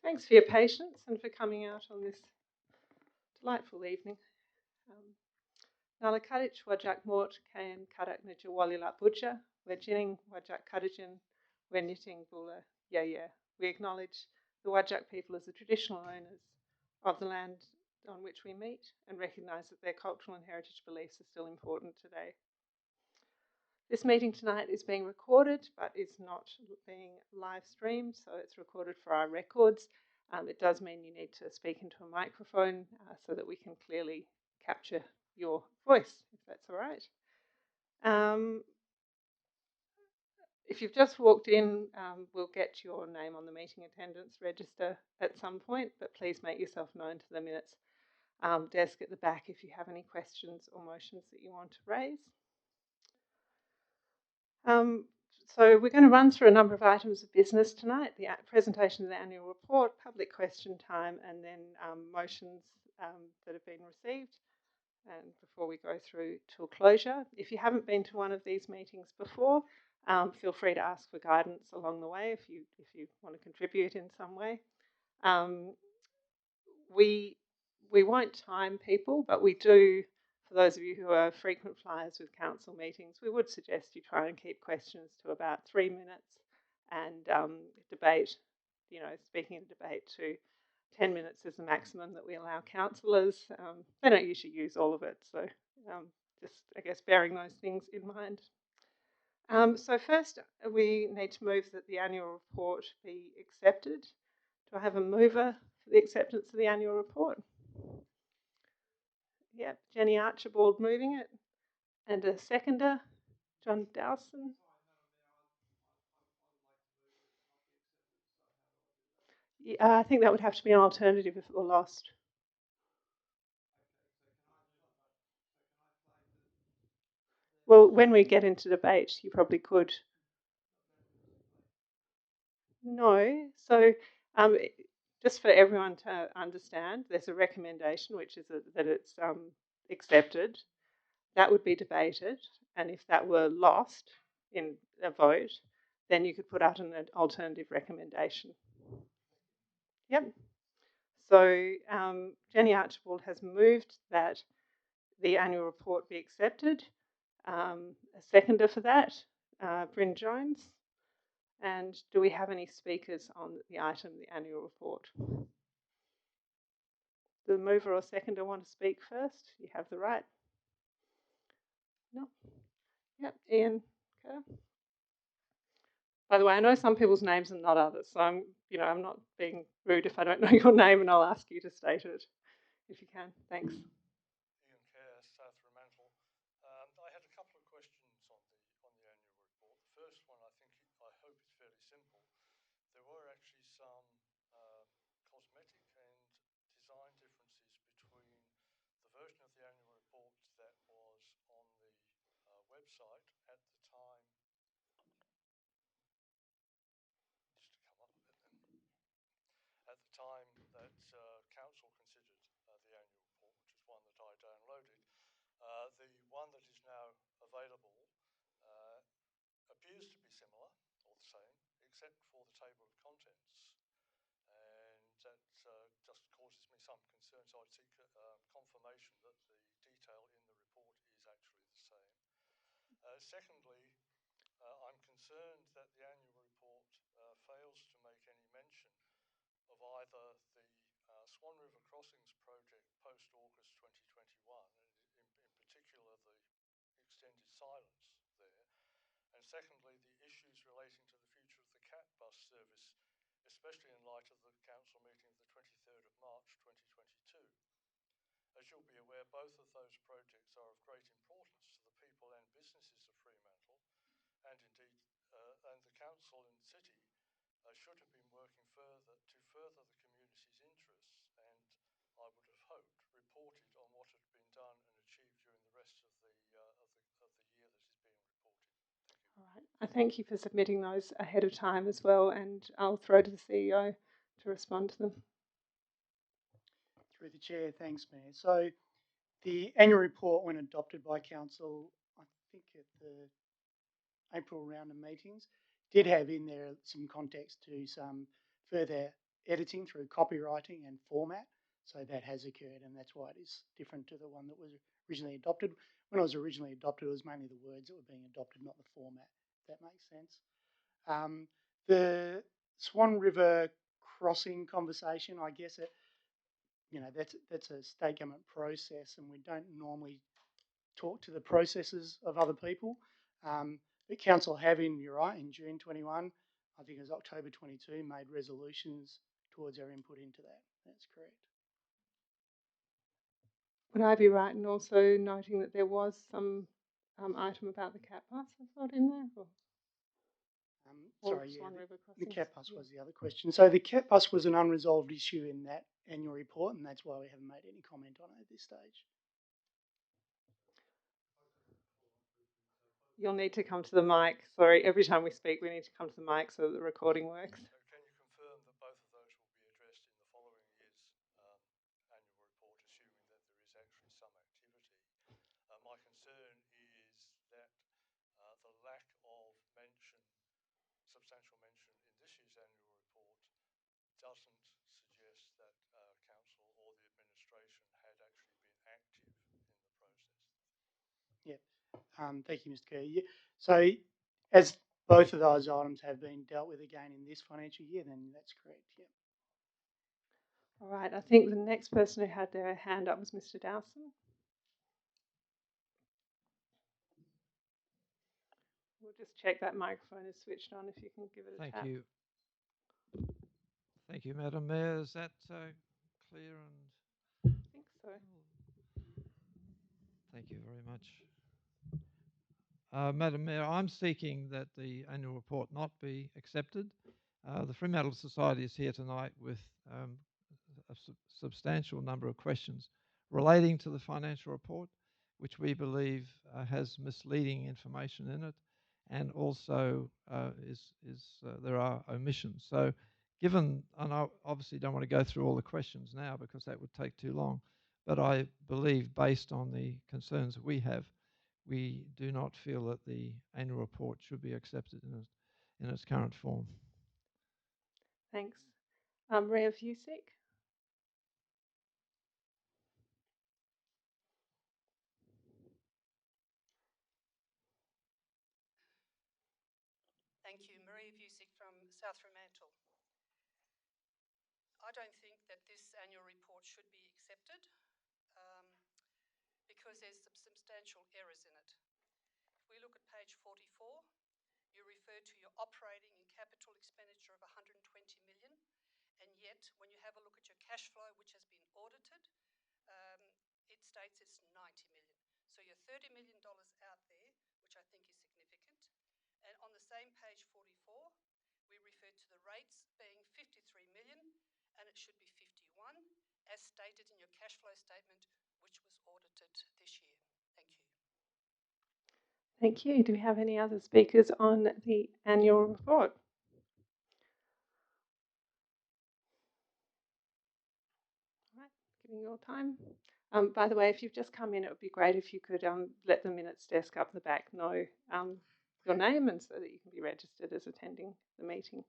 Thanks for your patience and for coming out on this delightful evening. Nala kadich wajak mort kain karak na jawali la butcher, wejining wajak kadijin, wenyitting bula yeah. We acknowledge the Wajak people as the traditional owners of the land on which we meet and recognise that their cultural and heritage beliefs are still important today. This meeting tonight is being recorded but is not being live streamed, so it's recorded for our records. It does mean you need to speak into a microphone so that we can clearly capture your voice, if that's all right. If you've just walked in, we'll get your name on the meeting attendance register at some point, but please make yourself known to the minutes desk at the back if you have any questions or motions that you want to raise. So we're going to run through a number of items of business tonight: the presentation of the annual report, public question time, and then motions that have been received. And before we go through till closure, if you haven't been to one of these meetings before, feel free to ask for guidance along the way if you want to contribute in some way. We won't time people, but we do. For those of you who are frequent flyers with council meetings, we would suggest you try and keep questions to about 3 minutes, and debate, speaking in debate to 10 minutes is the maximum that we allow councillors. They don't usually use all of it, so just, I guess, bearing those things in mind. So first, we need to move that the annual report be accepted. Do I have a mover for the acceptance of the annual report? Yep, Jenny Archibald moving it. And a seconder, John Dowson. Yeah, I think that would have to be an alternative if it were lost. Well, when we get into debate, you probably could. No. So just for everyone to understand, there's a recommendation, which is that it's accepted. That would be debated. And if that were lost in a vote, then you could put out an alternative recommendation. Yep. So Jenny Archibald has moved that the annual report be accepted. A seconder for that, Bryn Jones. And do we have any speakers on the item, the annual report? The mover or seconder want to speak first? You have the right. No. Yep, Ian. Okay. By the way, I know some people's names and not others, so I'm not being rude if I don't know your name, and I'll ask you to state it if you can. Thanks. Ian Kerr, South Fremantle. I had a couple of questions on the annual report. The first one, I hope is fairly simple. There were actually some cosmetic and design differences between the version of the annual report that was on the website at the time. Just to come up with it then. At the time that council considered the annual report, which is one that I downloaded. The one that is now available appears to be similar or the same, except for the table of contents. And that just causes me some concern, so I'd seek confirmation that the detail in the report is actually the same. Secondly, I'm concerned that the annual report fails to make any mention of either the Swan River Crossings project post-August 2021, and in particular the extended silence there, and secondly the issues relating to the future of the CAT bus service, especially in light of the council meeting of the 23rd of March 2022. As you'll be aware, both of those projects are of great importance to the people and businesses of Fremantle, and indeed and the council and city should have been working further to further the community's interests, and I would have hoped reported on what had been done and achieved during the rest of the year that is being reported. Thank you. All right. I thank you for submitting those ahead of time as well, and I'll throw to the CEO to respond to them. Through the chair, thanks, Mayor. So the annual report, when adopted by council, I think at the April round of meetings, did have in there some context to some further editing through copywriting and format. So that has occurred, and that's why it is different to the one that was originally adopted. When it was originally adopted, it was mainly the words that were being adopted, not the format, if that makes sense. The Swan River crossing conversation, I guess that's a state government process, and we don't normally talk to the processes of other people. But council have, you're right, in June 21, I think it was October 22, made resolutions towards our input into that. That's correct. Would I be right in also noting that there was some item about the cat bus, I thought, in there? Swan River the crossings? cat bus was the other question. So the cat bus was an unresolved issue in that annual report, and that's why we haven't made any comment on it at this stage. You'll need to come to the mic. Sorry, every time we speak, we need to come to the mic so that the recording works. Can you confirm that both of those will be addressed in the following year's annual report, assuming that there is actually some activity? My concern is that the lack of substantial mention in this year's annual report doesn't suggest that council or the administration had actually been active in the process. Yeah. Thank you, Mr. Kerr. Yeah. So as both of those items have been dealt with again in this financial year, then that's correct. Yeah. All right, I think the next person who had their hand up was Mr. Dowson. We'll just check that microphone is switched on if you can give it a tap. Thank you. Thank you, Madam Mayor. Is that clear? I think so. Thank you very much. Madam Mayor, I'm seeking that the annual report not be accepted. The Fremantle Society is here tonight with a substantial number of questions relating to the financial report, which we believe has misleading information in it, and also there are omissions. So given, and I obviously don't want to go through all the questions now because that would take too long, but I believe based on the concerns that we have, we do not feel that the annual report should be accepted in its current form. Thanks. Rea Fusick. Thank you. Maria Vusic from South Fremantle. I don't think that this annual report should be accepted because there's some substantial errors in it. If we look at page 44, you refer to your operating and capital expenditure of 120 million, and yet when you have a look at your cash flow, which has been audited, it states it's 90 million. So you're $30 million out there, which I think is significant. And on the same page 44, we refer to the rates being 53 million, and it should be 51, as stated in your cash flow statement, which was audited this year. Thank you. Thank you. Do we have any other speakers on the annual report? All right, giving you all time. By the way, if you've just come in, it would be great if you could let the minutes desk up the back know your name and so that you can be registered as attending the meeting.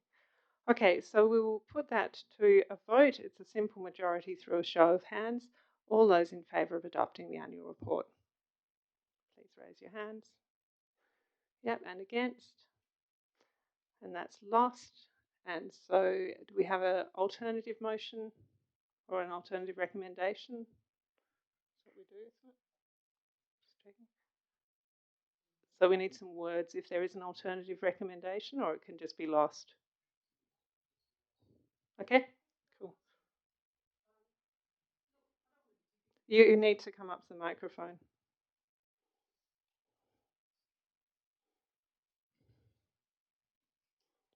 Okay, so we will put that to a vote. It's a simple majority through a show of hands. All those in favour of adopting the annual report, please raise your hands. Yep, and against. And that's lost. And so do we have an alternative motion or an alternative recommendation? That's what we do, isn't it? Just checking. So we need some words if there is an alternative recommendation, or it can just be lost. Okay, cool. You need to come up to the microphone.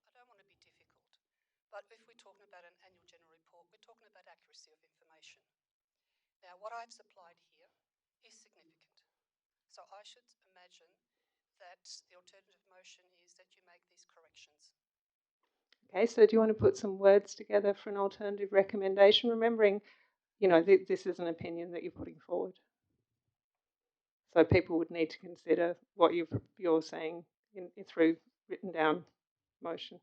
I don't want to be difficult, but if we're talking about an annual general report, we're talking about accuracy of information. Now, what I've supplied here is significant. So I should imagine that the alternative motion is that you make these corrections. Okay, so do you want to put some words together for an alternative recommendation? Remembering, this is an opinion that you're putting forward. So people would need to consider what you're saying through written down motion.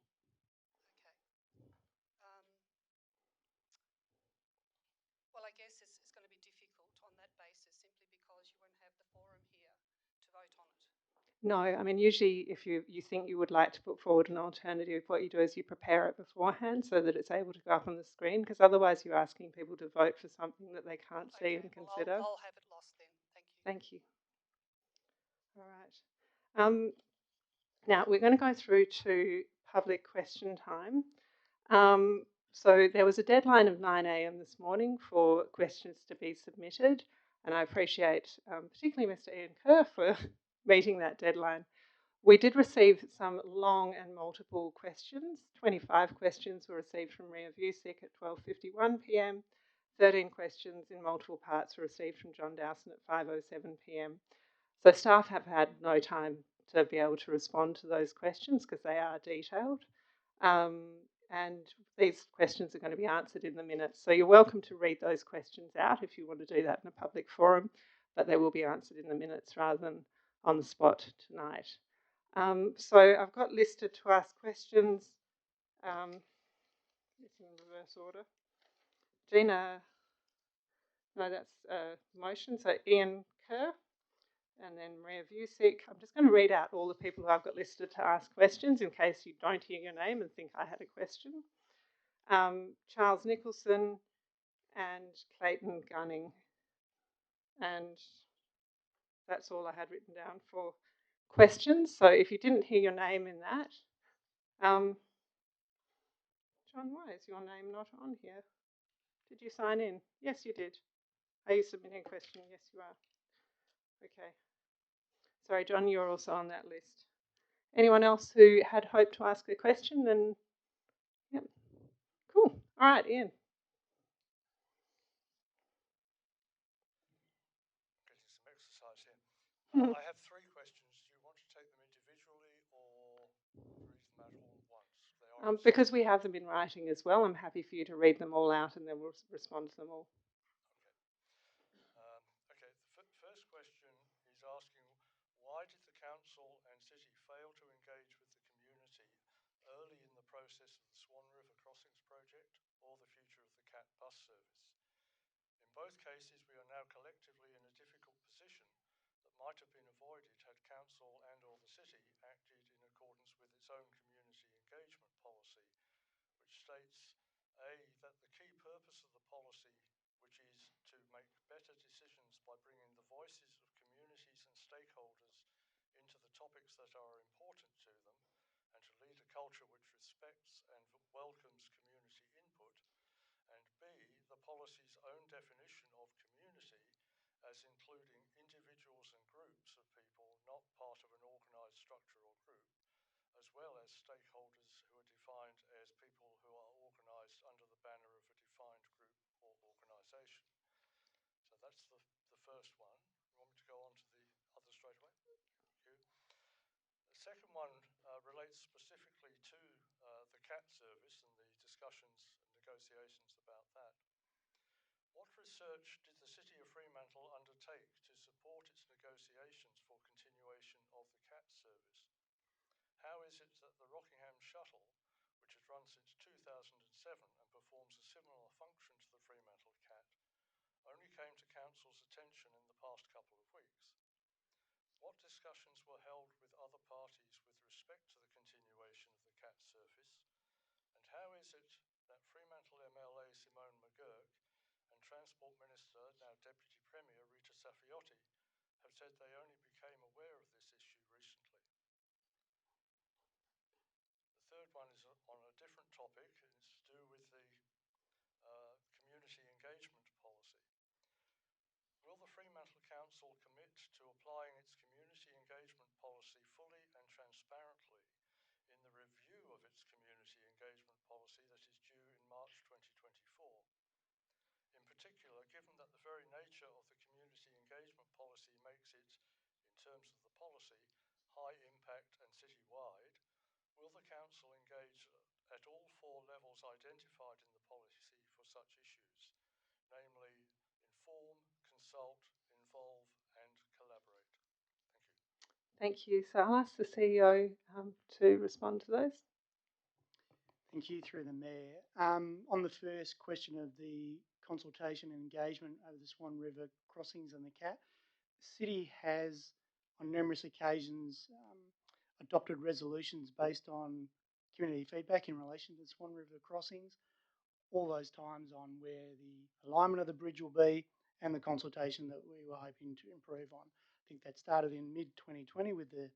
Okay. No, I mean, usually if you think you would like to put forward an alternative, what you do is you prepare it beforehand so that it's able to go up on the screen, because otherwise you're asking people to vote for something that they can't see and consider. I'll have it lost then. Thank you. Thank you. All right. Now we're going to go through to public question time. So there was a deadline of 9 a.m. this morning for questions to be submitted, and I appreciate particularly Mr. Ian Kerr for meeting that deadline. We did receive some long and multiple questions. 25 questions were received from Ria Vusic at 12:51 p.m. 13 questions in multiple parts were received from John Dowson at 5:07 p.m. So staff have had no time to be able to respond to those questions because they are detailed. And these questions are going to be answered in the minutes. So you're welcome to read those questions out if you want to do that in a public forum, but they will be answered in the minutes rather than on the spot tonight. So I've got listed to ask questions. It's in reverse order. Gina, no, that's a motion. So Ian Kerr, and then Maria Vusic. I'm just going to read out all the people who I've got listed to ask questions in case you don't hear your name and think I had a question. Charles Nicholson and Clayton Gunning. And that's all I had written down for questions. So if you didn't hear your name in that, John, why is your name not on here? Did you sign in? Yes, you did. Are you submitting a question? Yes, you are. Okay. Sorry, John, you're also on that list. Anyone else who had hoped to ask a question? Then, yep. Cool. All right, Ian. Getting some exercise here. I have 3 questions. Do you want to take them individually or read them out all at once? Because we have them in writing as well, I'm happy for you to read them all out and then we'll respond to them all. Okay. The first question is asking, why did the council and city fail to engage with the community early in the process of the Swan River Crossings project or the future of the CAT bus service? In both cases, we are now collectively in a difficult position that might have been avoided had council and or the city acted in accordance with its own community engagement policy, which states A, that the key purpose of the policy, which is to make better decisions by bringing the voices of communities and stakeholders into the topics that are important to them, and to lead a culture which respects and welcomes community input, and B, the policy's own definition of community as including individuals and groups of people not part of an organised structure or group, as well as stakeholders who are defined as people who are organised under the banner of a defined group or organisation. So that's the first one. You want me to go on to the other straight away? Thank you. The second one relates specifically to the CAT service and the discussions and negotiations about that. What research did the City of Fremantle undertake to support its negotiations for continuation of the CAT service? How is it that the Rockingham Shuttle, which has run since 2007 and performs a similar function to the Fremantle CAT, only came to Council's attention in the past couple of weeks? What discussions were held with other parties with respect to the continuation of the CAT service? And how is it that Fremantle MLA Simone McGurk and Transport Minister, now Deputy Premier Rita Saffioti, have said they only became aware of this issue recently? The third one is on a different topic. It's to do with the community engagement policy. Will the Fremantle Council commit to applying its community engagement policy fully and transparently in the review of its community engagement policy that is due in March 2024? In particular, given that the very nature of the community engagement policy makes it, in terms of the policy, high impact and citywide, will the Council engage at all 4 levels identified in the policy for such issues, namely inform, consult, involve and collaborate? Thank Thank you. you. So I'll ask the CEO to respond to those. Thank you, through the Mayor. On the first question of the consultation and engagement over the Swan River crossings and the CAT, the City has on numerous occasions adopted resolutions based on community feedback in relation to Swan River crossings, all those times on where the alignment of the bridge will be and the consultation that we were hoping to improve on. I think that started in mid-2020 with the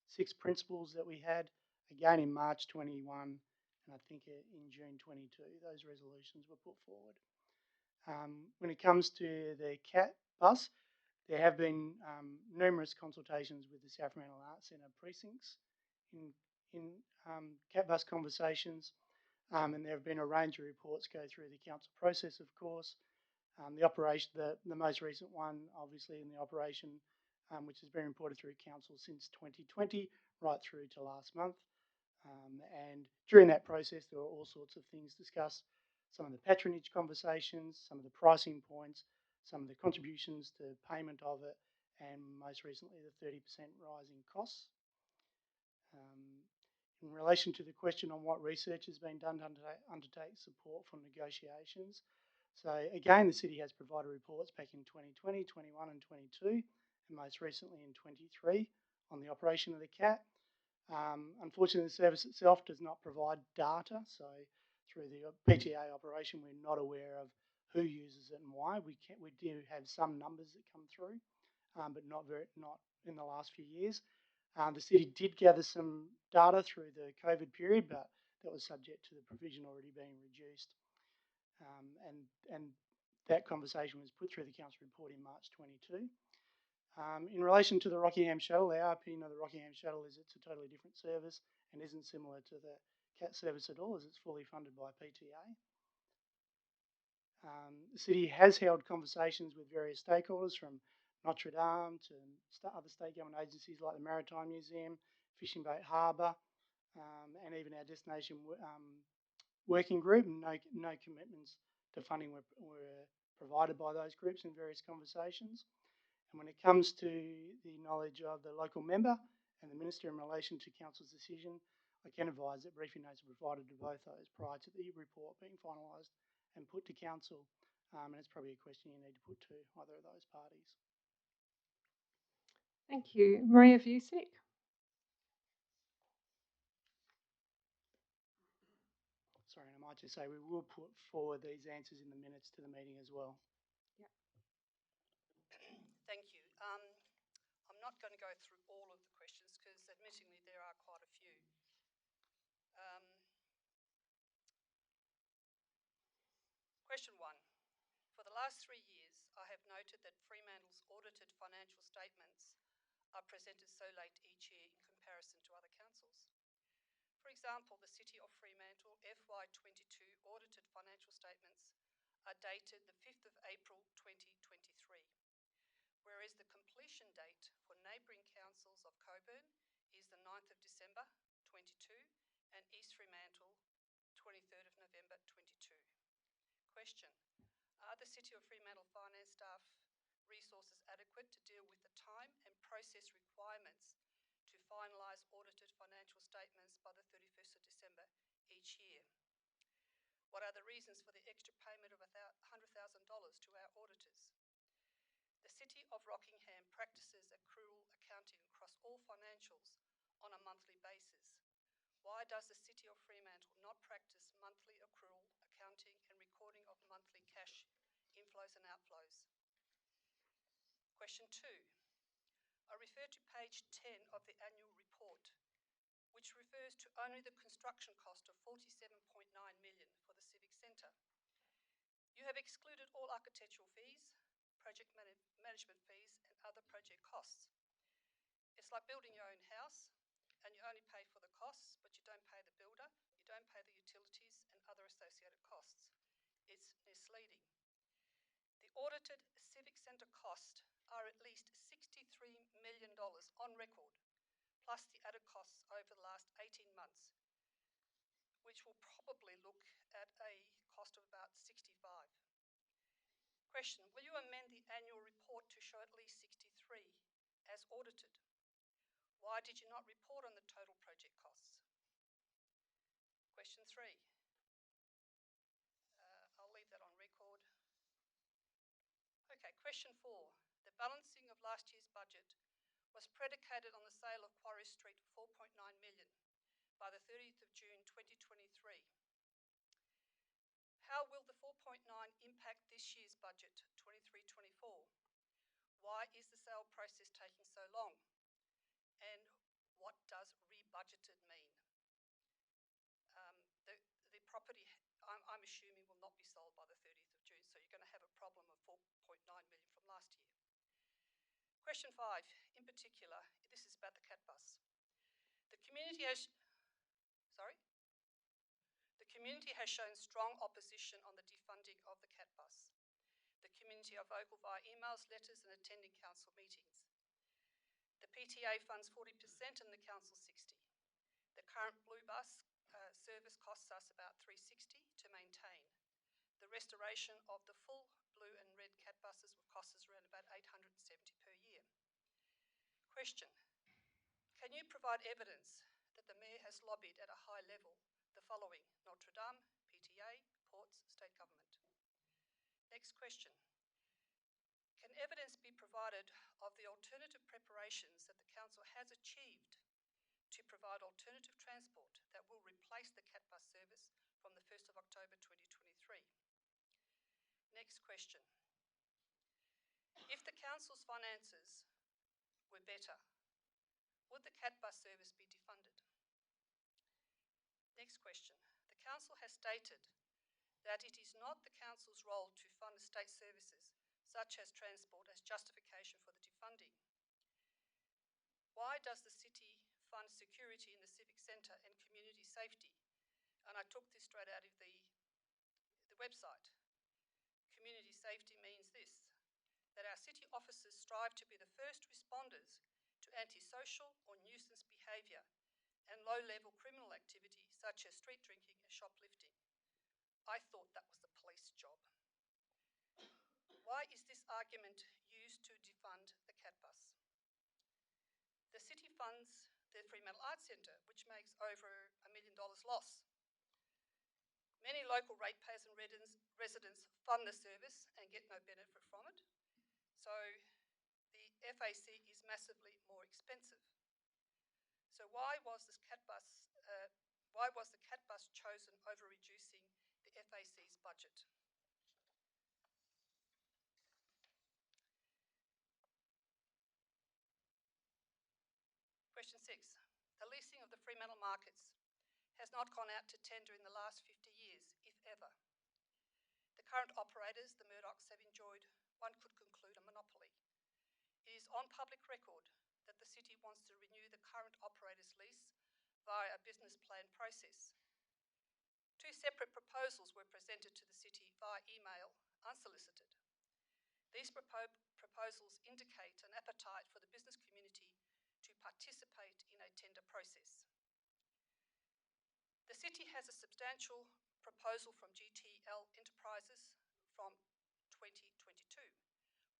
6 principles that we had, again in March 21, and I think in June 22, those resolutions were put forward. When it comes to the CAT bus, there have been numerous consultations with the South Fremantle Arts Centre precincts in CAT bus conversations, and there have been a range of reports go through the council process, of course. The most recent one, obviously, in the operation, which has been reported through council since 2020, right through to last month. And during that process, there were all sorts of things discussed. Some of the patronage conversations, some of the pricing points, some of the contributions to payment of it, and most recently the 30% rise in costs. In relation to the question on what research has been done to undertake support for negotiations, so again, the city has provided reports back in 2020, 21 and 22, and most recently in 23 on the operation of the CAT. Unfortunately, the service itself does not provide data, so through the PTA operation, we're not aware of who uses it and why. We do have some numbers that come through, but not in the last few years. The city did gather some data through the COVID period, but that was subject to the provision already being reduced. And that conversation was put through the council report in March 22. In relation to the Rockingham Shuttle, our opinion of the Rockingham Shuttle is it's a totally different service and isn't similar to the CAT service at all, as it's fully funded by PTA. The city has held conversations with various stakeholders, from Notre Dame to other state government agencies like the Maritime Museum, Fishing Boat Harbour, and even our destination working group. No commitments to funding were provided by those groups in various conversations. And when it comes to the knowledge of the local member and the minister in relation to council's decision, I can advise that briefing notes are provided to both those prior to the report being finalised and put to council. And it's probably a question you need to put to either of those parties. Thank you. Maria Vusic. Sorry, and I might just say we will put forward these answers in the minutes to the meeting as well. Yep. Thank you. I'm not going to go through all of the questions because admittingly there are quite a few. Question 1. For the last 3 years, I have noted that Fremantle's audited financial statements are presented so late each year in comparison to other councils. For example, the City of Fremantle FY22 audited financial statements are dated the 5th of April 2023, whereas the completion date for neighbouring councils of Coburn is the 9th of December 22 and East Fremantle 23rd of November 22. Question: are the City of Fremantle finance staff resources adequate to deal with the time and process requirements to finalise audited financial statements by the 31st of December each year? What are the reasons for the extra payment of $100,000 to our auditors? The City of Rockingham practices accrual accounting across all financials on a monthly basis. Why does the City of Fremantle not practice monthly accrual accounting and recording of monthly cash inflows and outflows? Question 2. I refer to page 10 of the annual report, which refers to only the construction cost of $47.9 million for the Civic Centre. You have excluded all architectural fees, project management fees and other project costs. It's like building your own house and you only pay for the costs, but you don't pay the builder, you don't pay the utilities and other associated costs. It's misleading. The audited Civic Centre costs are at least $63 million on record, plus the added costs over the last 18 months, which will probably look at a cost of about 65. Question: will you amend the annual report to show at least 63 as audited? Why did you not report on the total project costs? Question 3. I'll leave that on record. Okay, question 4. The balancing of last year's budget was predicated on the sale of Quarry Street for $4.9 million by the 30th of June 2023. How will the 4.9 impact this year's budget, 23-24? Why is the sale process taking so long? And what does rebudgeted mean? The property, I'm assuming, will not be sold by the 30th of June, so you're going to have a problem of 4.9 million from last year. Question 5, in particular, this is about the cat bus. The community has shown strong opposition on the defunding of the cat bus. The community are vocal via emails, letters and attending council meetings. The PTA funds 40% and the council 60%. The current blue bus service costs us about $360 to maintain. The restoration of the full blue and red cat buses will cost us around about $870 per year. Question: can you provide evidence that the Mayor has lobbied at a high level the following: Notre Dame, PTA, Ports, State Government? Next question: can evidence be provided of the alternative preparations that the Council has achieved to provide alternative transport that will replace the cat bus service from the 1st of October 2023? Next question: if the Council's finances were better, would the cat bus service be defunded? Next question: the Council has stated that it is not the Council's role to fund state services such as transport as justification for the defunding. Why does the City fund security in the Civic Centre and community safety? And I took this straight out of the website. Community safety means this: that our city officers strive to be the first responders to antisocial or nuisance behaviour and low-level criminal activity such as street drinking and shoplifting. I thought that was the police job. Why is this argument used to defund the cat bus? The city funds the Fremantle Arts Centre, which makes over $1 million loss. Many local ratepayers and residents fund the service and get no benefit from it. So the FAC is massively more expensive. So why was the cat bus chosen over reducing the FAC's budget? Question 6. The leasing of the Fremantle markets has not gone out to tender in the last 50 years, if ever. The current operators, the Murdochs, have enjoyed, one could conclude, a monopoly. It is on public record that the City wants to renew the current operator's lease via a business plan process. 2 separate proposals were presented to the City via email, unsolicited. These proposals indicate an appetite for the business community to participate in a tender process. The City has a substantial proposal from GTL Enterprises from 2022.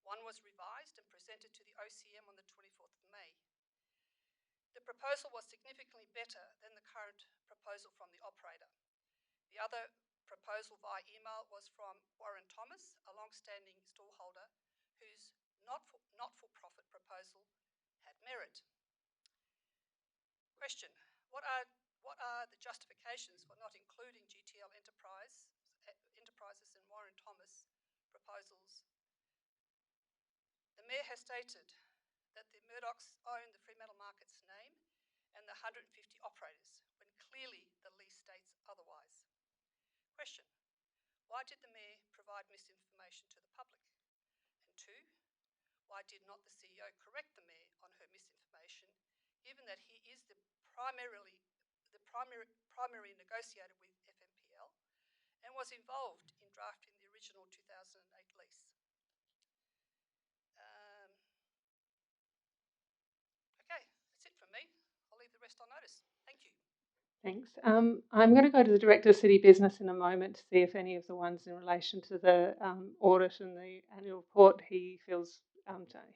One was revised and presented to the OCM on the 24th of May. The proposal was significantly better than the current proposal from the operator. The other proposal via email was from Warren Thomas, a long-standing stallholder, whose not-for-profit proposal had merit. Question: what are the justifications for not including GTL Enterprises and Warren Thomas proposals? The Mayor has stated that the Murdochs own the Fremantle Market's name and the 150 operators, when clearly the lease states otherwise. Question: why did the Mayor provide misinformation to the public? And 2, why did not the CEO correct the Mayor on her misinformation, given that he is the primary negotiator with FMPL and was involved in drafting the original 2008 lease? Okay, that's it from me. I'll leave the rest on notice. Thank you. Thanks. I'm going to go to the Director of City Business in a moment to see if any of the ones in relation to the audit and the annual report he feels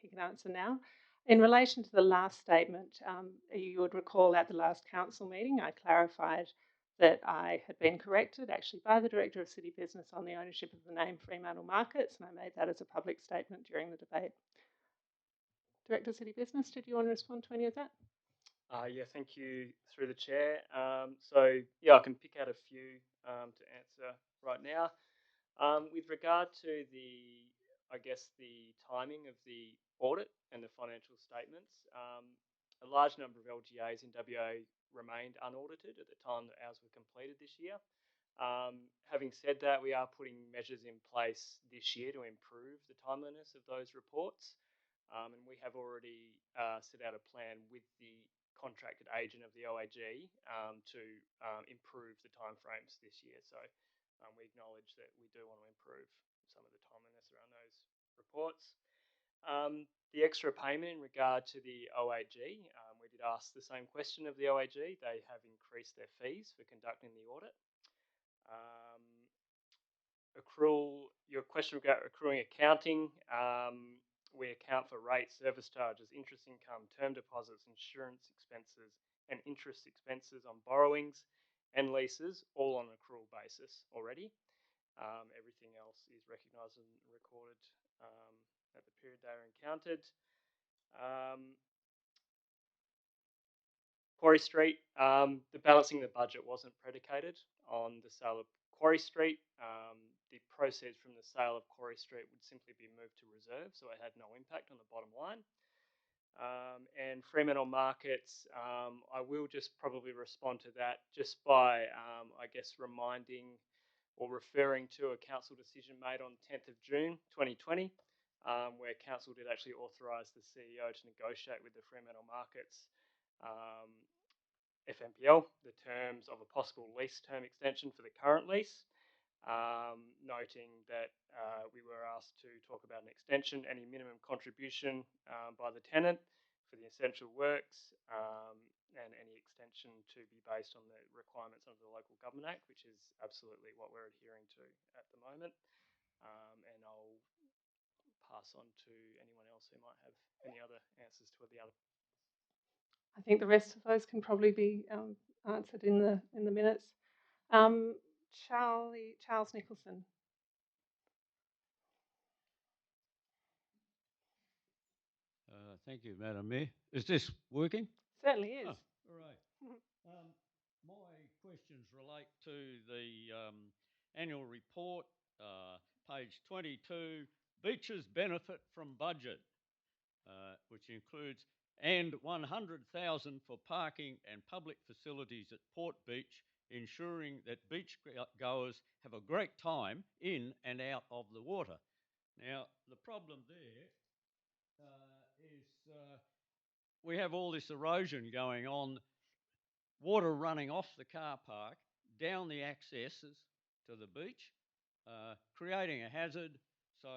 he can answer now. In relation to the last statement, you would recall at the last council meeting I clarified that I had been corrected actually by the Director of City Business on the ownership of the name Fremantle Markets, and I made that as a public statement during the debate. Director City Business, did you want to respond to any of that? Yeah, thank you through the chair. Yeah, I can pick out a few to answer right now. With regard to I guess the timing of the audit and the financial statements, a large number of LGAs in WA remained unaudited at the time that ours were completed this year. Having said that, we are putting measures in place this year to improve the timeliness of those reports. And we have already set out a plan with the contracted agent of the OAG to improve the timeframes this year. So we acknowledge that we do want to improve some of the timeliness around those reports. The extra payment in regard to the OAG, we did ask the same question of the OAG. They have increased their fees for conducting the audit. Your question about accruing accounting, we account for rates, service charges, interest income, term deposits, insurance expenses, and interest expenses on borrowings and leases, all on an accrual basis already. Everything else is recognised and recorded at the period they are encountered. Quarry Street, the balancing the budget wasn't predicated on the sale of Quarry Street. The proceeds from the sale of Quarry Street would simply be moved to reserve, so it had no impact on the bottom line. And Fremantle Markets, I will just probably respond to that just by, I guess, reminding or referring to a council decision made on 10th of June 2020, where council did actually authorise the CEO to negotiate with the Fremantle Markets FMPL the terms of a possible lease term extension for the current lease. Noting that we were asked to talk about an extension, any minimum contribution by the tenant for the essential works, and any extension to be based on the requirements under the Local Government Act, which is absolutely what we're adhering to at the moment. And I'll pass on to anyone else who might have any other answers to the other. I think the rest of those can probably be answered in the minutes. Charles Nicholson. Thank you, Madam Mayor. Is this working? Certainly is. Oh, all right. My questions relate to the annual report, page 22, beaches benefit from budget, which includes and 100,000 for parking and public facilities at Port Beach, ensuring that beach goers have a great time in and out of the water. Now, the problem there is we have all this erosion going on, water running off the car park, down the accesses to the beach, creating a hazard. So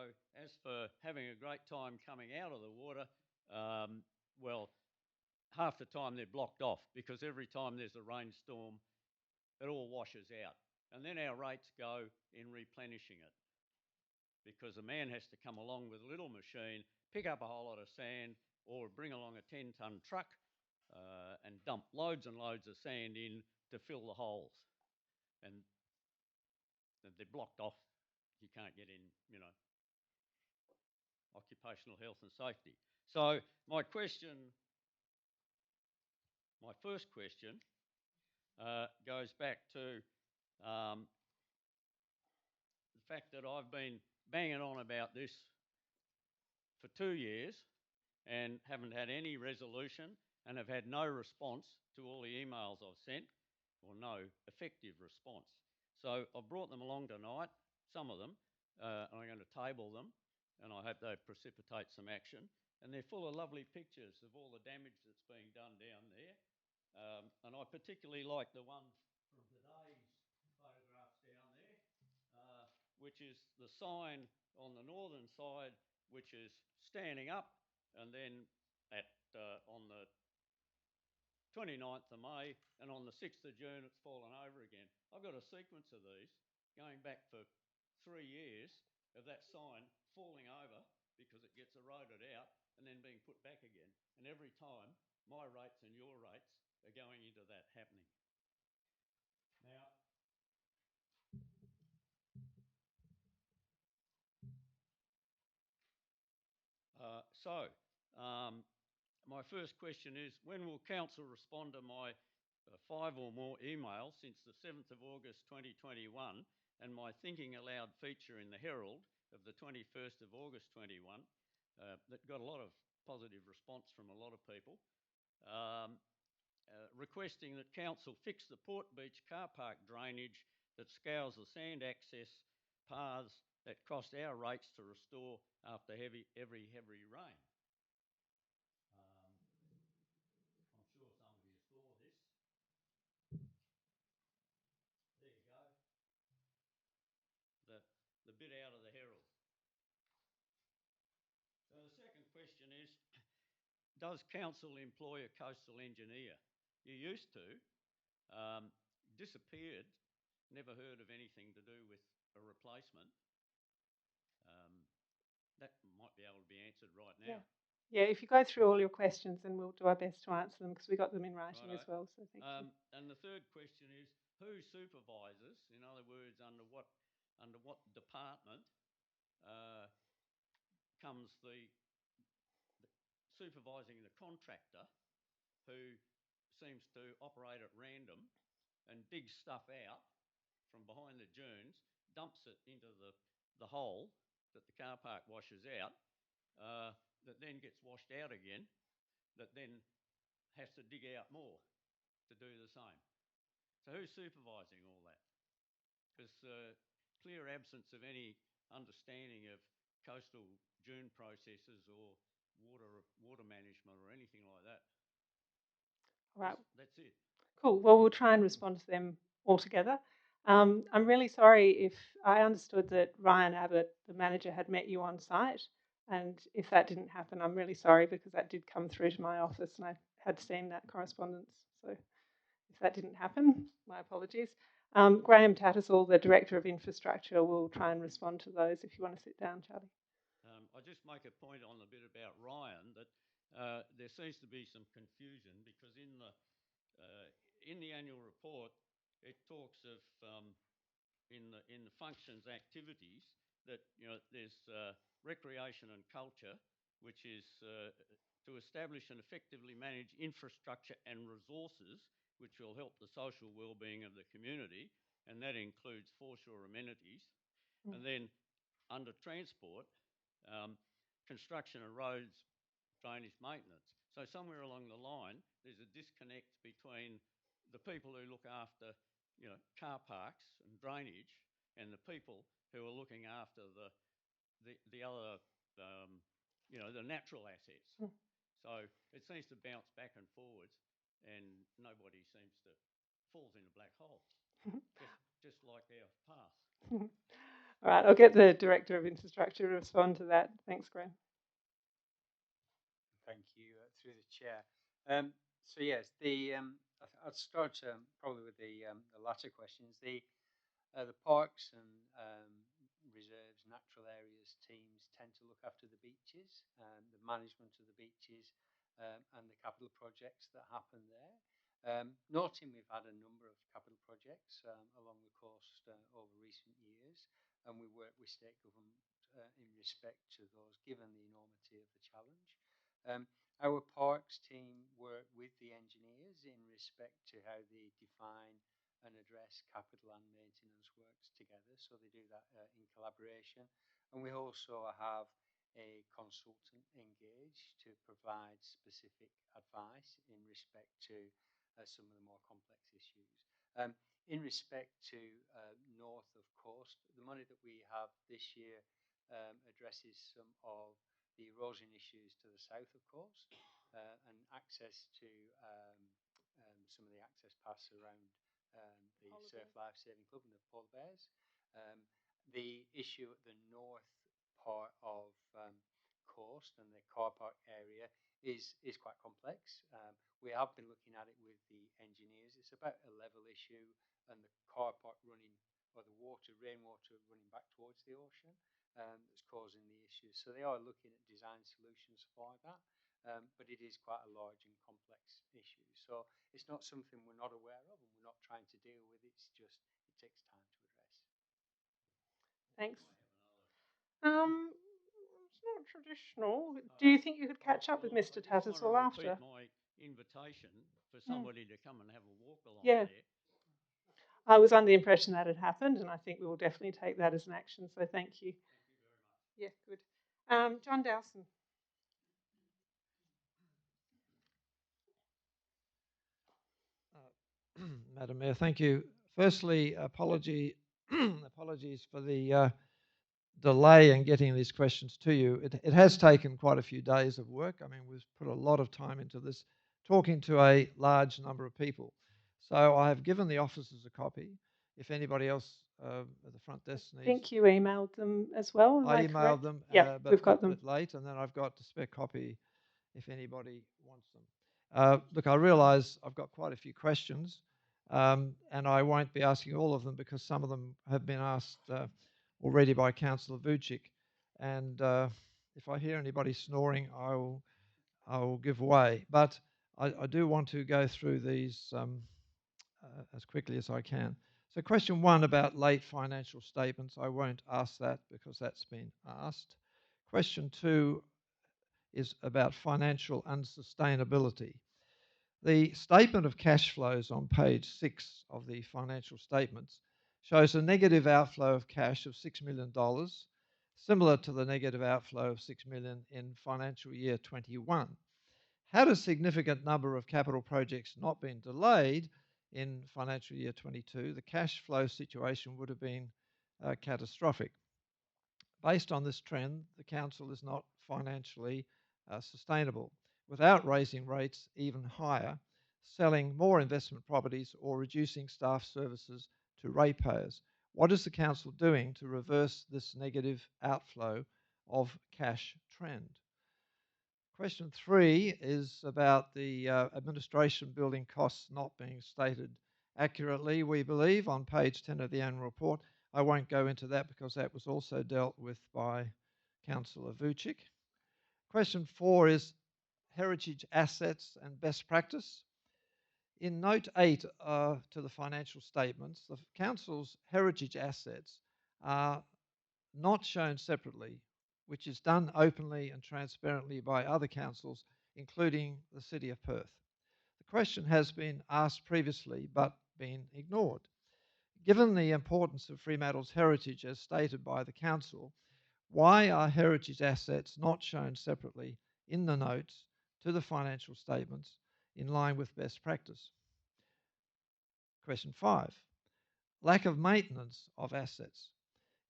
as for having a great time coming out of the water, well, half the time they're blocked off because every time there's a rainstorm, it all washes out. And then our rates go in replenishing it because a man has to come along with a little machine, pick up a whole lot of sand, or bring along a 10-ton truck and dump loads and loads of sand in to fill the holes. And they're blocked off. You can't get in, occupational health and safety. So my first question goes back to the fact that I've been banging on about this for 2 years and haven't had any resolution and have had no response to all the emails I've sent, or no effective response. So I've brought them along tonight, some of them, and I'm going to table them, and I hope they precipitate some action. And they're full of lovely pictures of all the damage that's being done down there. And I particularly like the one from today's photographs down there, which is the sign on the northern side, which is standing up, and then on the 29th of May, and on the 6th of June, it's fallen over again. I've got a sequence of these going back for 3 years of that sign falling over because it gets eroded out and then being put back again. And every time, my rates and your rates are going into that happening. Now, so My first question is, when will Council respond to my 5 or more emails since the 7th of August 2021 and my Thinking Aloud feature in the Herald of the 21st of August 21 that got a lot of positive response from a lot of people, requesting that Council fix the Port Beach car park drainage that scours the sand access paths that cost our rates to restore after every heavy rain. I'm sure somebody saw this. There you go. The bit out of the Herald. So the second question is, does Council employ a coastal engineer? You used to, disappeared, never heard of anything to do with a replacement. That might be able to be answered right now. Yeah, if you go through all your questions, and we'll do our best to answer them because we got them in writing as well. So thank you. And the third question is, who supervises? In other words, under what department comes the supervising the contractor who seems to operate at random and digs stuff out from behind the dunes, dumps it into the hole that the car park washes out, that then gets washed out again, that then has to dig out more to do the same. So who's supervising all that? Because clear absence of any understanding of coastal dune processes or water management or anything like that. All right. That's it. Cool. Well, we'll try and respond to them all together. I'm really sorry if I understood that Ryan Abbott, the manager, had met you on site. And if that didn't happen, I'm really sorry because that did come through to my office and I had seen that correspondence. So if that didn't happen, my apologies. Graham Tattersall, the Director of Infrastructure, will try and respond to those if you want to sit down, Charlie. I'll just make a point on the bit about Ryan that there seems to be some confusion because in the annual report it talks of in the functions activities that there's recreation and culture, which is to establish and effectively manage infrastructure and resources which will help the social well-being of the community, and that includes foreshore amenities. And then under transport, construction of roads, drainage maintenance. So somewhere along the line, there's a disconnect between the people who look after, car parks and drainage, and the people who are looking after the other, the natural assets. So it seems to bounce back and forwards, and nobody seems to falls in a black hole, just like our path. All right, I'll get the Director of Infrastructure to respond to that. Thanks, Graham. Thank you, through the chair. So yes, I'll start probably with the latter questions. The parks and reserves, natural areas teams tend to look after the beaches, the management of the beaches, and the capital projects that happen there. Noting we've had a number of capital projects along the coast over recent years, and we work with state government in respect to those, given the enormity of the challenge. Our parks team work with the engineers in respect to how they define and address capital and maintenance works together, so they do that in collaboration. And we also have a consultant engaged to provide specific advice in respect to some of the more complex issues. In respect to north of coast, the money that we have this year addresses some of the erosion issues to the south of coast and access to some of the access paths around the Surf Life Saving Club and the polar bears. The issue at the north part of coast and the car park area is quite complex. We have been looking at it with the engineers. It's about a level issue and the car park running, or the rainwater running back towards the ocean that's causing the issue. So they are looking at design solutions for that. But it is quite a large and complex issue. So it's not something we're not aware of and we're not trying to deal with. It's just, it takes time to address. Thanks. It's not not traditional. Do you think you could catch up with Mr. Tattersall after? My invitation for Hmm. somebody to come and have a walk along Yeah. there. I was under the impression that had happened, and I think we will definitely take that as an action. So thank you. Yeah, good. John Dowson. Madam Mayor, thank you. Firstly, apologies for the delay in getting these questions to you. It has taken quite a few days of work. I mean, we've put a lot of time into this, talking to a large number of people. So I have given the officers a copy. If anybody else at the front desk I needs, think you emailed them as well. Am I I emailed correct? them, Yeah, but we've got a them. bit late, and then I've got a spare copy if anybody wants them. Look, I realise I've got quite a few questions, and I won't be asking all of them because some of them have been asked already by Councillor Vucic. And if I hear anybody snoring, I will give way. But I do want to go through these as quickly as I can. So question 1 about late financial statements, I won't ask that because that's been asked. Question 2 is about financial unsustainability. The statement of cash flows on page 6 of the financial statements shows a negative outflow of cash of $6 million, similar to the negative outflow of $6 million in financial year 21. Had a significant number of capital projects not been delayed in financial year 22, the cash flow situation would have been catastrophic. Based on this trend, the council is not financially sustainable. Without raising rates even higher, selling more investment properties or reducing staff services to ratepayers. What is the council doing to reverse this negative outflow of cash trend? Question 3 is about the administration building costs not being stated accurately, we believe, on page 10 of the annual report. I won't go into that because that was also dealt with by Councillor Vucic. Question 4 is heritage assets and best practice. In note 8 to the financial statements, the council's heritage assets are not shown separately, which is done openly and transparently by other councils, including the City of Perth. The question has been asked previously but been ignored. Given the importance of Fremantle's heritage as stated by the council, why are heritage assets not shown separately in the notes to the financial statements in line with best practice? Question 5. Lack of maintenance of assets.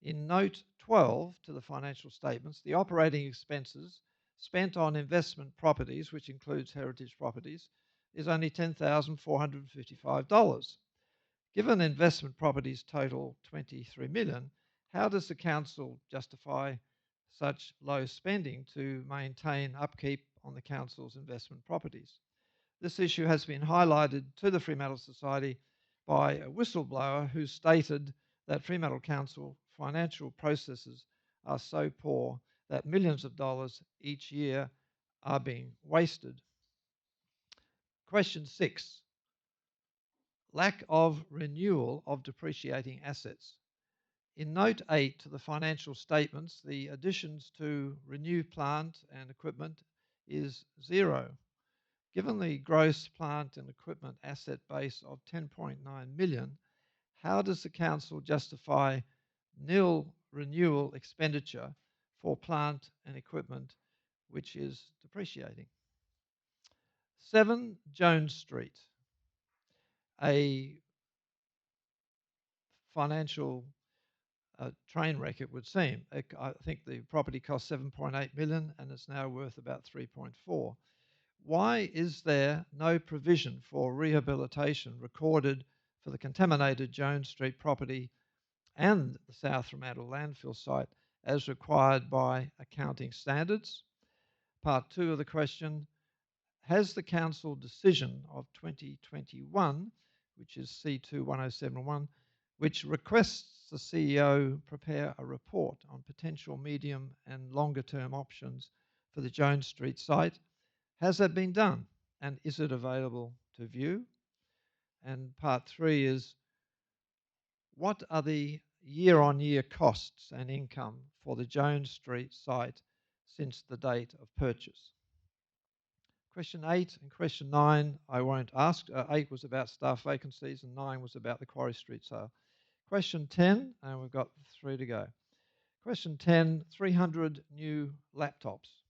In note 12 to the financial statements, the operating expenses spent on investment properties, which includes heritage properties, is only $10,455. Given investment properties total $23 million, how does the council justify such low spending to maintain upkeep on the council's investment properties? This issue has been highlighted to the Fremantle Society by a whistleblower who stated that Fremantle Council financial processes are so poor that millions of dollars each year are being wasted. Question 6. Lack of renewal of depreciating assets. In note 8 to the financial statements, the additions to renew plant and equipment is 0. Given the gross plant and equipment asset base of 10.9 million, how does the council justify nil renewal expenditure for plant and equipment which is depreciating? 7 Jones Street. A financial train wreck, it would seem. I think the property cost 7.8 million and it's now worth about 3.4. Why is there no provision for rehabilitation recorded for the contaminated Jones Street property and the South Fremantle landfill site as required by accounting standards? Part 2 of the question, has the council decision of 2021, which is C21071, which requests the CEO prepare a report on potential medium and longer term options for the Jones Street site, has that been done and is it available to view? And part 3 is, what are the year-on-year costs and income for the Jones Street site since the date of purchase. Question 8 and question 9 I won't ask. 8 was about staff vacancies and 9 was about the Quarry Street sale. Question 10, and we've got 3 to go. Question 10, 300 new laptops.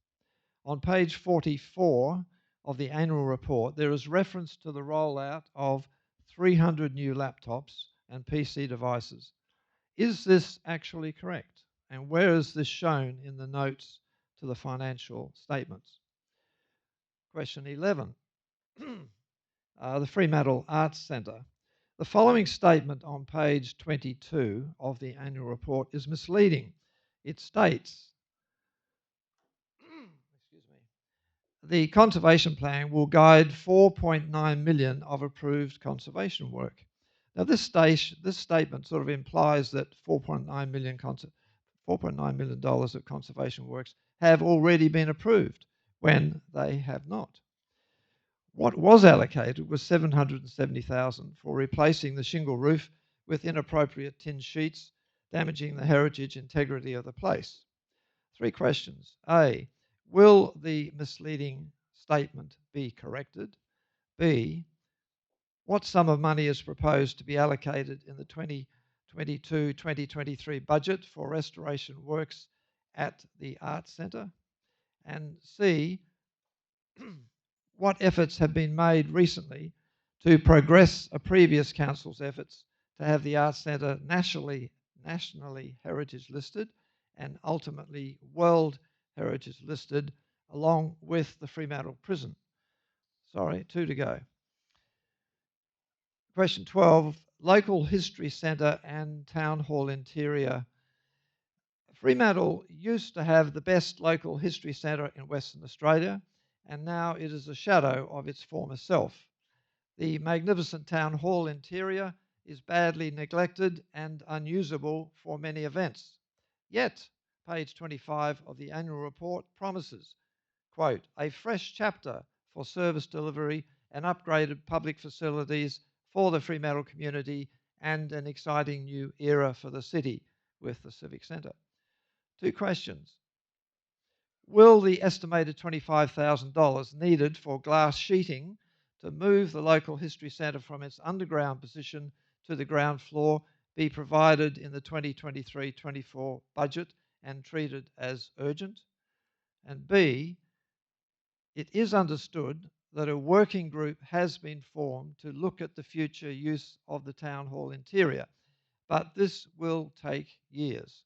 On page 44 of the annual report, there is reference to the rollout of 300 new laptops and PC devices. Is this actually correct? And where is this shown in the notes to the financial statements? Question 11, the Fremantle Arts Centre. The following statement on page 22 of the annual report is misleading. It states, excuse me, the conservation plan will guide 4.9 million of approved conservation work. Now, this statement sort of implies that $4.9 million of conservation works have already been approved when they have not. What was allocated was $770,000 for replacing the shingle roof with inappropriate tin sheets, damaging the heritage integrity of the place. 3 questions. A, will the misleading statement be corrected? B, what sum of money is proposed to be allocated in the 2022-2023 budget for restoration works at the Arts Centre? And C, what efforts have been made recently to progress a previous council's efforts to have the Arts Centre nationally heritage listed and ultimately World Heritage listed along with the Fremantle Prison? Sorry, 2 to go. Question 12, Local History Centre and Town Hall Interior. Fremantle used to have the best local history centre in Western Australia, and now it is a shadow of its former self. The magnificent Town Hall interior is badly neglected and unusable for many events. Yet, page 25 of the annual report promises, quote, a fresh chapter for service delivery and upgraded public facilities for the Fremantle community and an exciting new era for the city with the Civic Centre. 2 questions. Will the estimated $25,000 needed for glass sheeting to move the local history centre from its underground position to the ground floor be provided in the 2023-24 budget and treated as urgent? And B, it is understood that a working group has been formed to look at the future use of the Town Hall interior, but this will take years.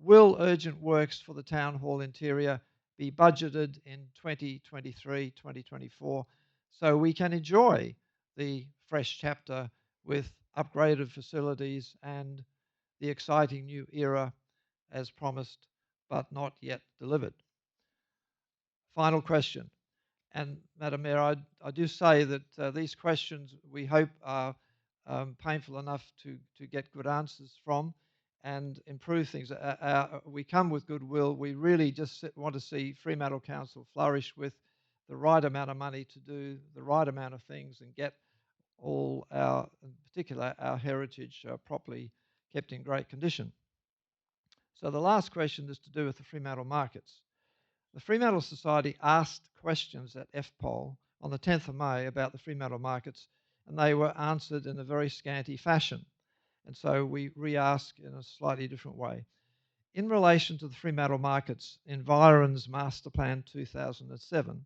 Will urgent works for the Town Hall interior be budgeted in 2023-2024 so we can enjoy the fresh chapter with upgraded facilities and the exciting new era as promised but not yet delivered? Final question. And Madam Mayor, I do say that these questions we hope are painful enough to get good answers from and improve things. We come with goodwill. We really just want to see Fremantle Council flourish with the right amount of money to do the right amount of things and get all our, in particular, our heritage properly kept in great condition. So the last question is to do with the Fremantle markets. The Fremantle Society asked questions at FPOL on the 10th of May about the Fremantle markets, and they were answered in a very scanty fashion. And so we re-ask in a slightly different way. In relation to the Fremantle markets, Environ's Master Plan 2007,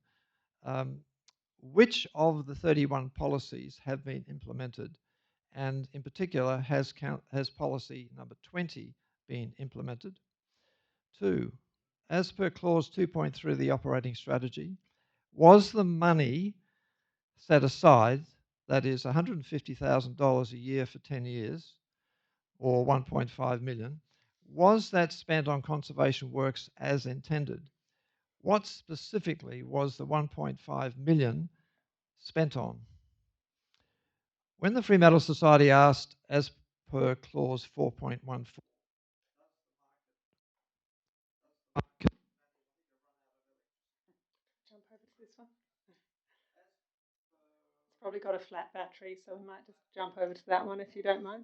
which of the 31 policies have been implemented? And in particular, has policy number 20 been implemented? 2, as per clause 2.3 of the operating strategy, was the money set aside, that is $150,000 a year for 10 years, or 1.5 million, was that spent on conservation works as intended? What specifically was the 1.5 million spent on? When the Fremantle Society asked, as per clause 4.14, Jump over to this one. It's probably got a flat battery, so we might just jump over to that one if you don't mind.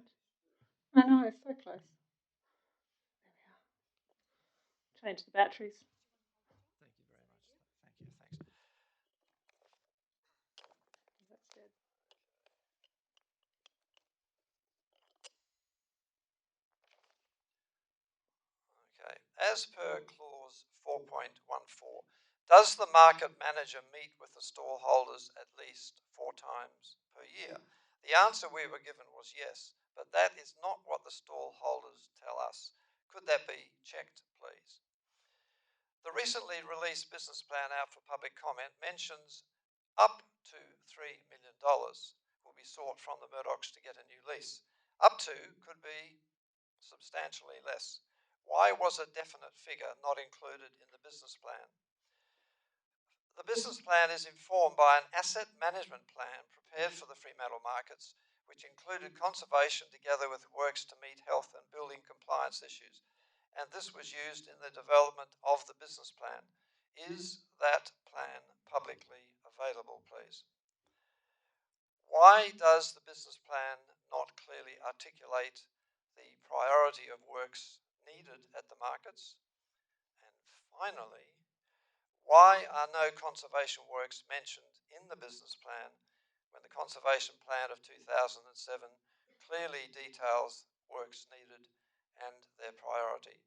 I know, it's so close. There we are. Change the batteries. As per clause 4.14, does the market manager meet with the stallholders at least 4 times per year? The answer we were given was yes, but that is not what the stallholders tell us. Could that be checked, please? The recently released business plan out for public comment mentions up to $3 million will be sought from the Murdochs to get a new lease. Up to could be substantially less. Why was a definite figure not included in the business plan? The business plan is informed by an asset management plan prepared for the Fremantle markets, which included conservation together with works to meet health and building compliance issues. And this was used in the development of the business plan. Is that plan publicly available, please? Why does the business plan not clearly articulate the priority of works needed at the markets? And finally, why are no conservation works mentioned in the business plan when the conservation plan of 2007 clearly details works needed and their priority?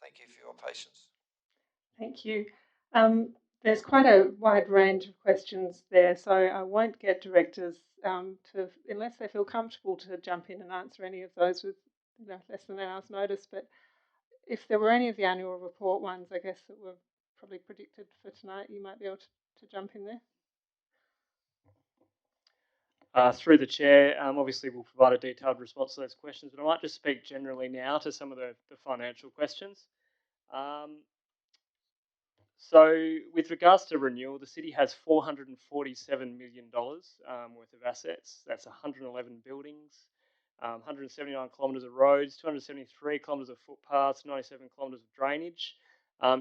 Thank you for your patience. Thank you. There's quite a wide range of questions there, so I won't get directors to, unless they feel comfortable, to jump in and answer any of those with less than an hour's notice. But if there were any of the annual report ones, I guess, that were probably predicted for tonight, you might be able to jump in there. Through the chair, obviously we'll provide a detailed response to those questions, but I might just speak generally now to some of the financial questions. So with regards to renewal, the city has $447 million worth of assets. That's 111 buildings, 179 kilometres of roads, 273 kilometres of footpaths, 97 kilometres of drainage.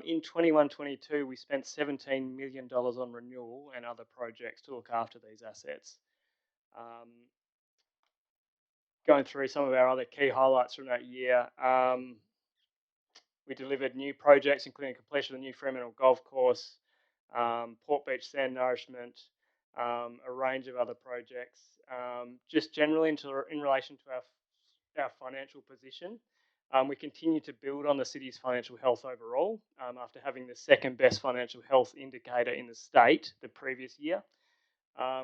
In 21-22, we spent $17 million on renewal and other projects to look after these assets. Going through some of our other key highlights from that year, we delivered new projects, including completion of the new Fremantle Golf Course, Port Beach Sand Nourishment, a range of other projects. Just generally in relation to our financial position, we continue to build on the city's financial health overall after having the second best financial health indicator in the state the previous year.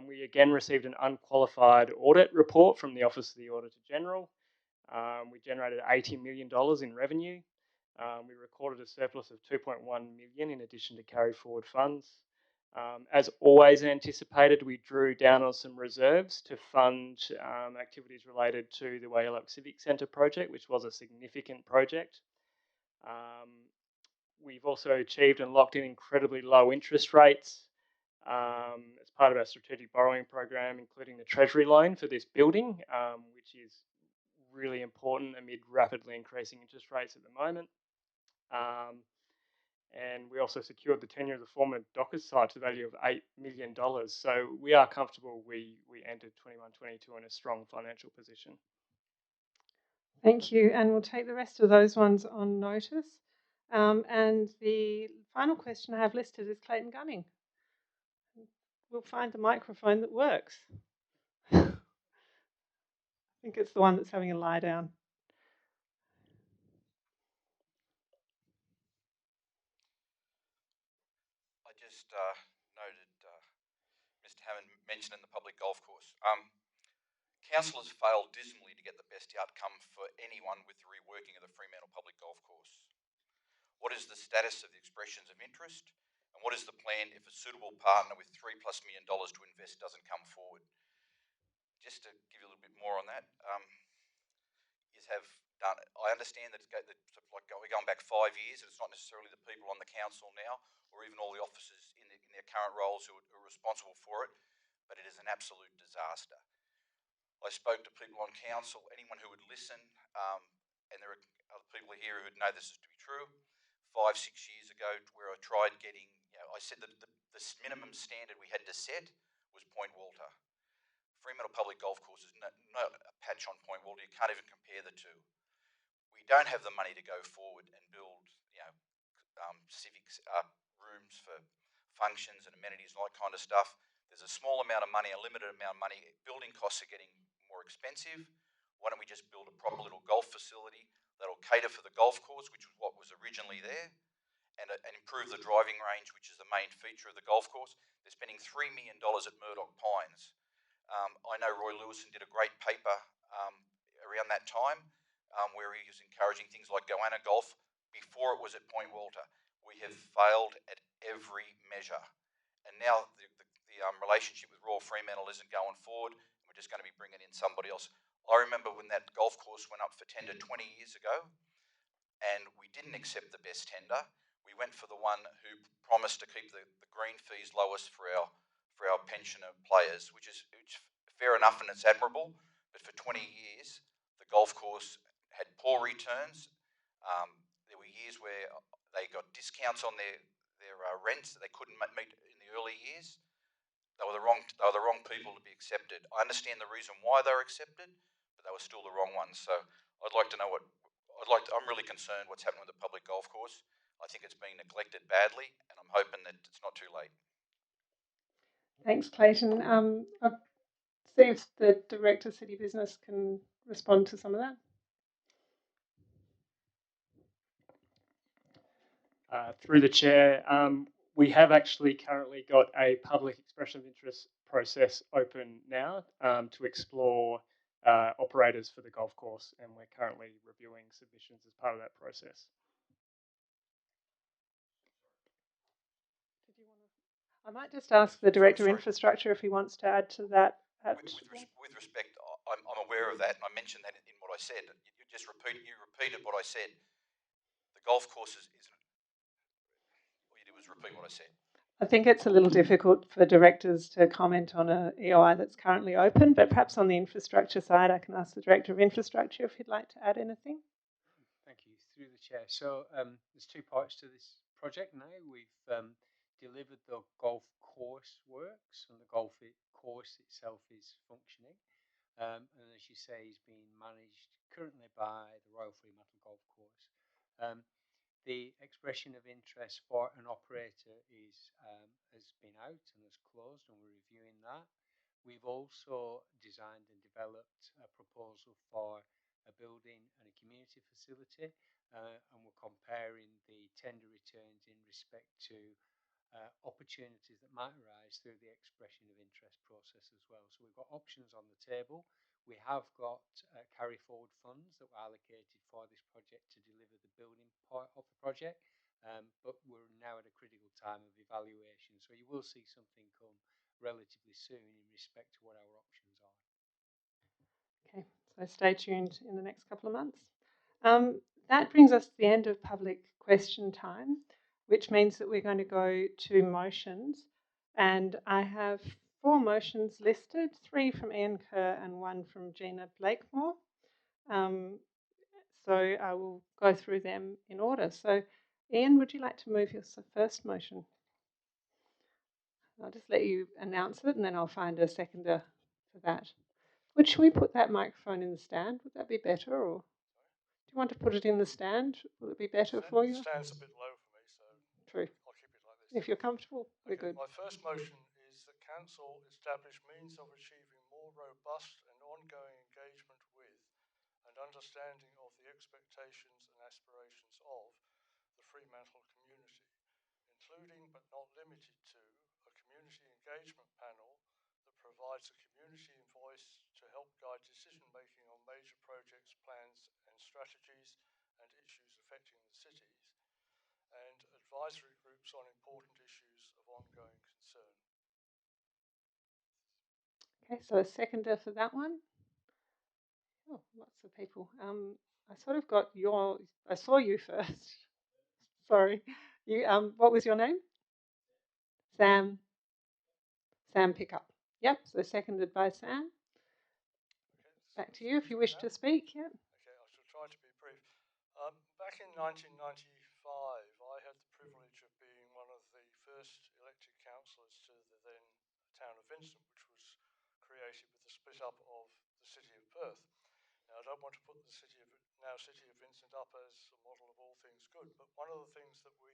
We again received an unqualified audit report from the Office of the Auditor General. We generated $80 million in revenue. We recorded a surplus of $2.1 million in addition to carry forward funds. As always anticipated, we drew down on some reserves to fund activities related to the Wayaluk Civic Centre project, which was a significant project. We've also achieved and locked in incredibly low interest rates as part of our strategic borrowing program, including the Treasury loan for this building, which is really important amid rapidly increasing interest rates at the moment. And we also secured the tenure of the former Dockers site to the value of $8 million. So we are comfortable we entered 21-22 in a strong financial position. Thank you, and we'll take the rest of those ones on notice. And the final question I have listed is Clayton Gunning. We'll find the microphone that works. I think it's the one that's having a lie down. I just noted Mr. Hammond mentioned in the public golf course. Council has failed dismally to get the best outcome for anyone with the reworking of the Fremantle public golf course. What is the status of the expressions of interest? And what is the plan if a suitable partner with $3+ million to invest doesn't come forward? Just to give you a little bit more on that, I understand that we're going back 5 years, and it's not necessarily the people on the council now, or even all the officers in their current roles who are responsible for it, but it is an absolute disaster. I spoke to people on council, anyone who would listen, and there are other people here who would know this is to be true. 5-6 years ago, where I tried getting, I said that the minimum standard we had to set was Point Walter. Fremantle Public Golf Course is not a patch on Point Walter. You can't even compare the two. We don't have the money to go forward and build, civics rooms for functions and amenities and all that kind of stuff. There's a small amount of money, a limited amount of money. Building costs are getting more expensive. Why don't we just build a proper little golf facility? that'll cater for the golf course, which was what was originally there, and improve the driving range, which is the main feature of the golf course. They're spending $3 million at Murdoch Pines. I know Roy Lewison did a great paper around that time where he was encouraging things like Goanna Golf before it was at Point Walter. We have failed at every measure. And now the relationship with Royal Fremantle isn't going forward. We're just going to be bringing in somebody else. I remember when that golf course went up for tender 20 years ago, and we didn't accept the best tender. We went for the one who promised to keep the green fees lowest for our pensioner players, which fair enough and it's admirable. But for 20 years, the golf course had poor returns. There were years where they got discounts on their rents that they couldn't meet in the early years. They were the wrong people to be accepted. I understand the reason why they were accepted, but they were still the wrong ones. So I'd like to know I'm really concerned what's happening with the public golf course. I think it's being neglected badly, and I'm hoping that it's not too late. Thanks, Clayton. I'll see if the Director of City Business can respond to some of that. Through the chair, we have actually currently got a public expression of interest process open now to explore operators for the golf course, and we're currently reviewing submissions as part of that process. I might just ask the Director of Infrastructure if he wants to add to that. With respect, I'm aware of that, and I mentioned that in what I said. You repeated what I said. The golf course is all you did was repeat what I said. I think it's a little difficult for directors to comment on an EOI that's currently open, but perhaps on the infrastructure side, I can ask the Director of Infrastructure if he'd like to add anything. Thank you. Through the chair. So there's two parts to this project now. We've delivered the golf course works, and the golf course itself is functioning. And as you say, is being managed currently by the Royal Fremantle Golf Course. The expression of interest for an operator has been out and is closed, and we're reviewing that. We've also designed and developed a proposal for a building and a community facility, and we're comparing the tender returns in respect to opportunities that might arise through the expression of interest process as well. So we've got options on the table. We have got carry forward funds that were allocated for this project to deliver the building part of the project, but we're now at a critical time of evaluation. So you will see something come relatively soon in respect to what our options are. Okay, so stay tuned in the next couple of months. That brings us to the end of public question time, which means that we're going to go to motions. And I have 4 motions listed, 3 from Ian Kerr and 1 from Gina Blakemore. So I will go through them in order. So Ian, would you like to move your first motion? I'll just let you announce it, and then I'll find a seconder for that. Should we put that microphone in the stand? Would that be better, or do you want to put it in the stand? Will it be better for you? The stand's a bit low for me, so True. I'll keep it like this. If you're comfortable, we're good. My first motion is that Council establish means of achieving more robust and ongoing engagement with and understanding of the expectations and aspirations of the Fremantle community, including but not limited to a community engagement panel that provides a community voice to help guide decision making on major projects, plans and strategies and issues affecting the cities, and advisory groups on important issues of ongoing concern. Okay, so a seconder for that one. Oh, lots of people. I sort of got I saw you first. Sorry. You. What was your name? Sam. Sam Pickup. Yep. So seconded by Sam. Okay, back to you if you wish to speak. Yep. Okay, I shall try to be brief. Back in 1995, I had the privilege of being one of the first elected councillors to the then town of Vincent, which was created with the split up of the city of Perth. Now, I don't want to put the city of Vincent up as a model of all things good, but one of the things that we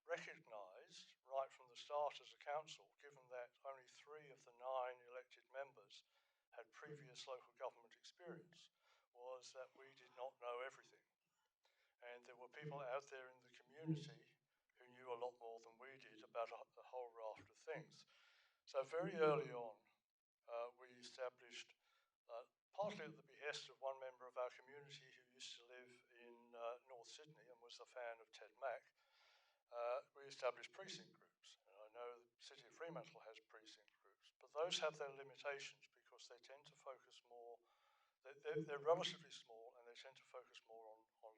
recognised right from the start as a council, given that only 3 of the 9 elected members had previous local government experience, was that we did not know everything. And there were people out there in the community who knew a lot more than we did about a whole raft of things. So very early on, we established, partly at the behest of one member of our community who used to live in North Sydney and was a fan of Ted Mack, we established precinct groups. And I know the City of Fremantle has precinct groups, but those have their limitations because they tend to focus more, they're relatively small and they tend to focus more on